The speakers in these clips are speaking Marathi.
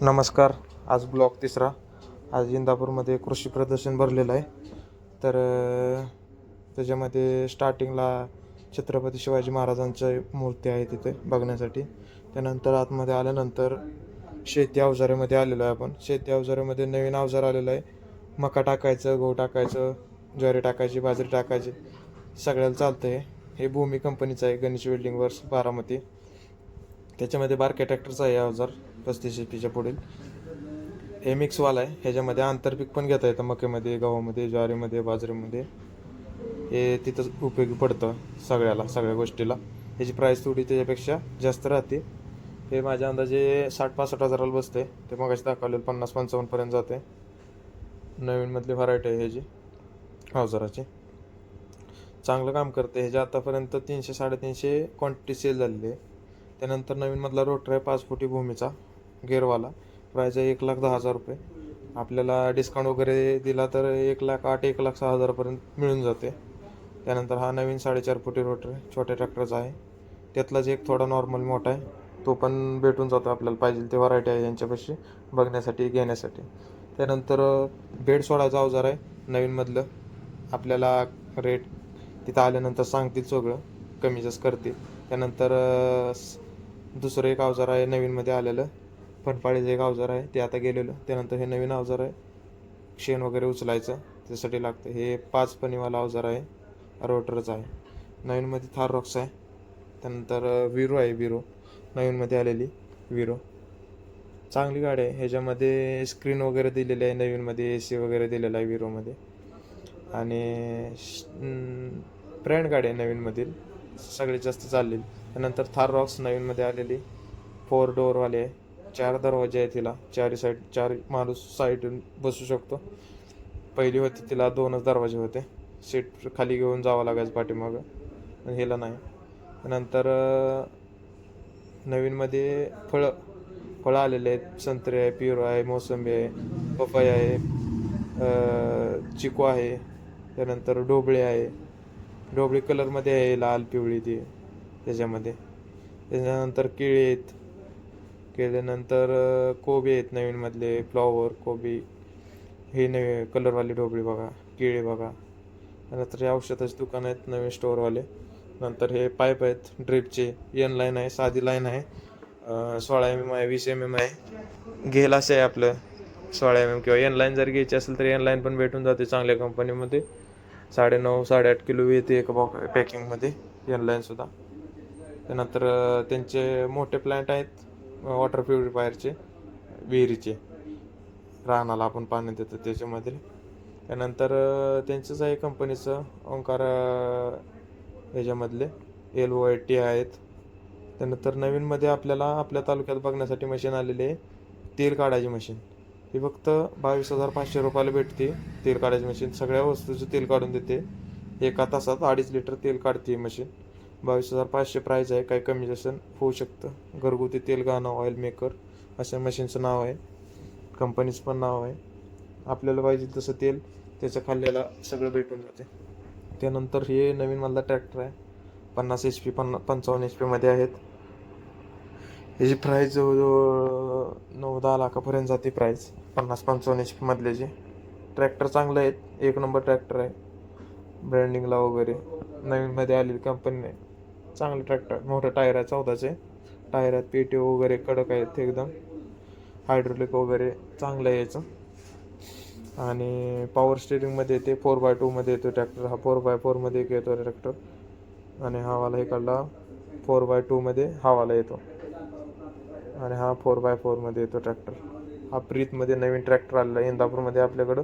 नमस्कार. आज ब्लॉग तिसरा. आज इंदापूरमध्ये कृषी प्रदर्शन भरलेलं आहे. तर त्याच्यामध्ये स्टार्टिंगला छत्रपती शिवाजी महाराजांच्या मूर्ती आहे तिथे बघण्यासाठी. त्यानंतर आतमध्ये आल्यानंतर शेती अवजारामध्ये आलेलो आहे आपण. शेती अवजारामध्ये नवीन अवजार आलेलं आहे. मका टाकायचं, गहू टाकायचं, ज्वारी टाकायची, बाजरी टाकायची, सगळ्याला चालतं आहे. हे भूमी कंपनीचं आहे, गणेश वेल्डिंग वर्क्स बारामती. त्याच्यामध्ये बारक्या ट्रॅक्टरचा आहे अवजार 35 HP पुढील. हे मिक्सवाला आहे. ह्याच्यामध्ये आंतरपीक पण घेता येतं, मक्यामध्ये, गव्हामध्ये, ज्वारीमध्ये, बाजरीमध्ये. हे तिथं उपयोगी पडतं सगळ्या गोष्टीला. ह्याची प्राईस थोडी त्याच्यापेक्षा जास्त राहते. हे माझ्या अंदाजे 60-65 हजाराला बसते. ते मगाशी दाखवलेलं 50-55पर्यंत जाते. नवीनमधली व्हरायटी आहे ह्याची अवजाराची. चांगलं काम करते. ह्याच्या आतापर्यंत 300-350 क्वांटिटी सेल झालेली आहे. त्यानंतर नवीनमधला रोटर आहे 5 फुटी भूमीचा गेअरवाला. प्राईज आहे 1,10,000 रुपये. आपल्याला डिस्काउंट वगैरे दिला तर 1,08,000 1,06,000पर्यंत मिळून जाते. त्यानंतर हा नवीन 4.5 फुटी रोटर आहे, छोट्या ट्रॅक्टरचा आहे. त्यातलाच एक थोडा नॉर्मल मोठा आहे, तो पण भेटून जातो आपल्याला. पाहिजे ते व्हरायटी आहे यांच्यापाशी बघण्यासाठी, घेण्यासाठी. त्यानंतर बेड सोडायचा अवजार आहे नवीनमधलं. आपल्याला रेट तिथं आल्यानंतर सांगतील, सगळं कमी जास्त करतील. त्यानंतर दुसरं एक अवजार आहे नवीनमध्ये आलेलं, फनपाळीचं एक अवजार आहे, ते आता गेलेलं. त्यानंतर हे नवीन अवजार आहे, शेण वगैरे उचलायचं त्यासाठी लागतं. हे 5 पनीवाला अवजार आहे, रोटरच आहे. नवीनमध्ये थार रॉक्स आहे. त्यानंतर विरो आहे, विरो नवीनमध्ये आलेली विरो. चांगली गाडी आहे. ह्याच्यामध्ये स्क्रीन वगैरे दिलेली आहे नवीनमध्ये, AC वगैरे दिलेला आहे विरोमध्ये. आणि ब्रँड गाडी आहे नवीनमधील, सगळ्यात जास्त चाललेली. त्यानंतर थार रॉक्स नवीनमध्ये आलेली 4 डोअरवाली आहे. 4 दरवाजे आहे तिला, 4 साईड, 4 माणूस साईडून बसू शकतो. पहिली होती तिला 2च दरवाजे होते, सीट खाली घेऊन जावं लागायचं पाठीमागं, पण ह्याला नाही. त्यानंतर नवीनमध्ये फळं आलेले आहेत. संत्रे आहे, पेरू आहे, मोसंबी आहे, पपई आहे, चिकू आहे. त्यानंतर ढोबळी आहे. ढोबळी कलरमध्ये आहे, लाल पिवळी ती त्याच्यामध्ये. त्याच्यानंतर केळी आहेत. केल्यानंतर कोबी आहेत नवीनमधले, फ्लॉवर कोबी. हे नवीन कलरवाली ढोबळी बघा, केळी बघा. त्यानंतर हे औषधाचे दुकान आहेत नवीन स्टोअरवाले. नंतर हे पाईप आहेत ड्रिपचे. एन लाईन आहे, साधी लाईन आहे, 16 mm आहे, 20 mm आहे. घेल असं आहे आपलं 16 mm, किंवा एन लाईन जर घ्यायची असेल तर एन लाईन पण भेटून जाते चांगल्या कंपनीमध्ये. 9.5-8.5 किलो येते एका पॅकिंगमध्ये एन लाईनसुद्धा. त्यानंतर त्यांचे मोठे प्लॅन्ट आहेत वॉटर प्युरिफायरचे, विहिरीचे, रानाला आपण पाणी देतो त्याच्यामध्ये. त्यानंतर त्यांचंच आहे कंपनीचं ओंकार ह्याच्यामधले LOIT आहेत. त्यानंतर नवीनमध्ये आपल्याला आपल्या तालुक्यात बघण्यासाठी मशीन आलेली आहे, तेल काढायची मशीन. ही फक्त 22,500 रुपयाला भेटते. तेल काढायची मशीन सगळ्या वस्तूचं तेल काढून देते. एका तासात 2.5 लिटर तेल काढते ही मशीन. 22,500 प्राईज आहे. काही कमी जास्त होऊ शकतं. घरगुती तेल गाणं ऑइल मेकर अशा मशीनचं नाव आहे, कंपनीचं पण नाव आहे. आपल्याला पाहिजे तसं तेल त्याचं खाल्लेला सगळं भेटून जाते. त्यानंतर हे नवीनमधला ट्रॅक्टर आहे, 50 HP 55 HP मध्ये आहेत. याची प्राईस जवळजवळ 9-10 लाखापर्यंत जाते प्राईस, 50-55 HP मधल्याचे. ट्रॅक्टर चांगलं आहेत, 1 नंबर ट्रॅक्टर आहे. ब्रँडिंगला वगैरे नवीनमध्ये आलेली कंपनी, चांगलं ट्रॅक्टर. मोठं टायर आहे, 14चे टायर आहेत. पेटी वगैरे कडक आहेत एकदम. हायड्रोलिक वगैरे चांगलं आहे याचं. आणि पॉवर स्टेरिंगमध्ये येते, 4x2 मध्ये येतो ट्रॅक्टर. हा 4x4 मध्ये येतो ट्रॅक्टर. आणि हा वाला इकडला 4x2 मध्ये हा वाला येतो. आणि हा 4x4 मध्ये येतो ट्रॅक्टर. हा प्रीतमध्ये नवीन ट्रॅक्टर आलेला आहे इंदापूरमध्ये आपल्याकडं.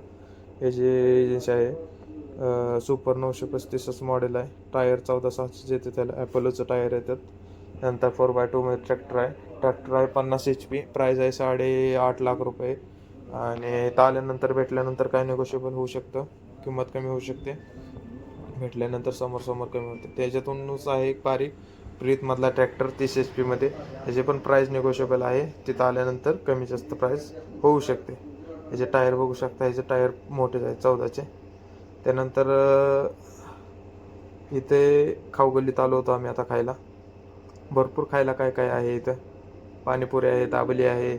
याची एजन्सी आहे सुपर 935 मॉडेल आहे. टायर 14-6 येते त्याला, ॲपोलोचं टायर येतात. नंतर 4x2 मध्ये ट्रॅक्टर आहे. ट्रॅक्टर आहे 50 HP. प्राईज आहे 8.5 लाख रुपये. आणि इथं आल्यानंतर भेटल्यानंतर काय निगोशिएबल होऊ शकतं, किंमत कमी होऊ शकते. भेटल्यानंतर समोर कमी होते. त्याच्यातूनच आहे एक बारीक प्रीतमधला ट्रॅक्टर 30 HP मध्ये. त्याचे पण प्राईस निगोशिएबल आहे. तिथं आल्यानंतर कमी जास्त प्राईस होऊ शकते. याचे टायर बघू शकता, याचे टायर मोठेच आहेत 14चे. त्यानंतर इथे खाऊगल्लीत आलो होतो आम्ही आता खायला. भरपूर खायला काय काय आहे इथं. पाणीपुरी आहे, दाबेली आहे,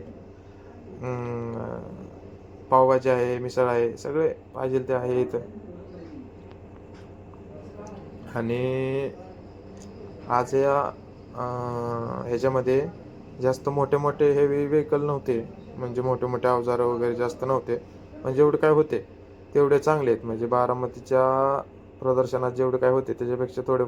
पावभाजी आहे, मिसळ आहे, सगळे पाहिजे ते आहे इथं. आणि आज या ह्याच्यामध्ये जास्त मोठे मोठे हेवी व्हेकल नव्हते, म्हणजे मोठे मोठे अवजारं वगैरे जास्त नव्हते. पण जेवढे काय होते तेवढे चांगले आहेत, म्हणजे बारामतीच्या प्रदर्शनात जेवढे काय होते त्याच्यापेक्षा थोडे